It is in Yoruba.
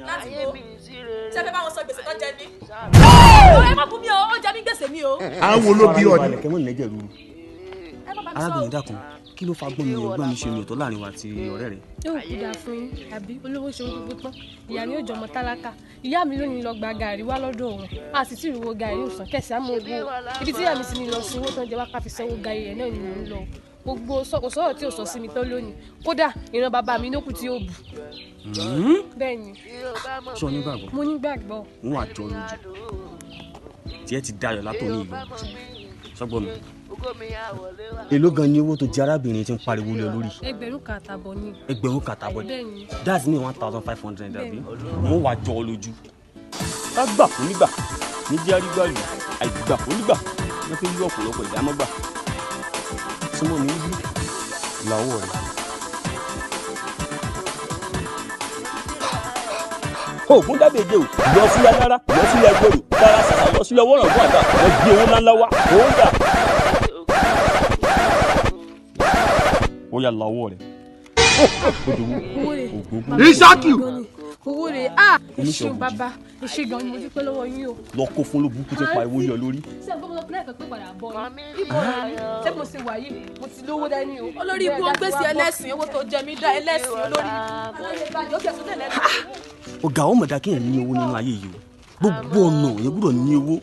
láti wo ṣe fẹ́ bá wọn sọ gbèsè tó jẹ mí. ẹ má bú mi o ó jẹ mí gbèsè mi o. àwọn wo ló bí ọ ni. arábìnrin dákun kí ló fa gbọ́n mi ọgbọ́n mi ṣe mi ọ̀tọ̀ láàrin wa àti ọ̀rẹ́ rẹ̀. yóò kú dáa fún yín àbí olówó ṣe gbogbo tán ìyá mi ò jọmọ tálákà ìyá mi lónìí lọ gba gàrí wá lọ́dọ̀ òun a sì tí ìrùwò gàrí ò sàn kẹsì àmọ́ owó ibi tí ìyá mi sì ní lọ sí owó tó ń jẹ wá ká fi sanwó gàrí rẹ̀ náà ni mò ń lọ gbogbo sọ̀rọ̀ tí ò sọ sí mi tán lónìí kódà ìran bàbá mi lókù tí ó bù. bẹ́ẹ̀ ni. sọ nígbàgbọ́. mo nígbàgbọ́. n wà jọ lójú tí ẹ ti dayọ̀ látòní ìlú sọgbọ́n mi. èló gan ni owó tó jẹ arábìnrin tí ń pariwo lé lórí. 1,000 àtàbọ̀ ni. 1,000 àtàbọ̀ ni. bẹ́ẹ̀ ni. that's me 1,500 àbí. mo wà jọ lójú. ká gbà fún nígbà ní jẹ́ arígbàlù àìgbà fún nígbà wọ́n fi yí ọ̀pọ̀lọpọ̀ ìdámọ́gbà. súnmọ́ mi níbí làwọ̀ rẹ̀. oògùn dábèjé o lọ sílẹ̀ rárá lọ sílẹ̀ gbòòrò dára sàrà lọ sílẹ̀ wọ́rọ̀ fún àgbà ẹ gbé owó ńláńlá wá owó dà. ó yà lọ́wọ́ rẹ̀. Isaki. owó rẹ̀ ṣé bàbá ṣé gan ni mo dúpẹ́ lọ́wọ́ yín o. lọ kó fún lóbùkú tó pariwo yọ lórí. ṣé ẹ gbọ́dọ̀ pílẹ̀ kan pé padà bọ̀ ni. ibo ni ṣé mo ṣe wà yìí mo ti lówó dání o. olórí ibú gbèsè ẹlẹ́sìn owó tó jẹ mí dá ẹlẹ́sìn olórí. ọ̀gá ọmọdé akéèyàn ní owó nínú ayé yìí o gbogbo ọ̀nà yẹn gbọ́dọ̀ ní owó.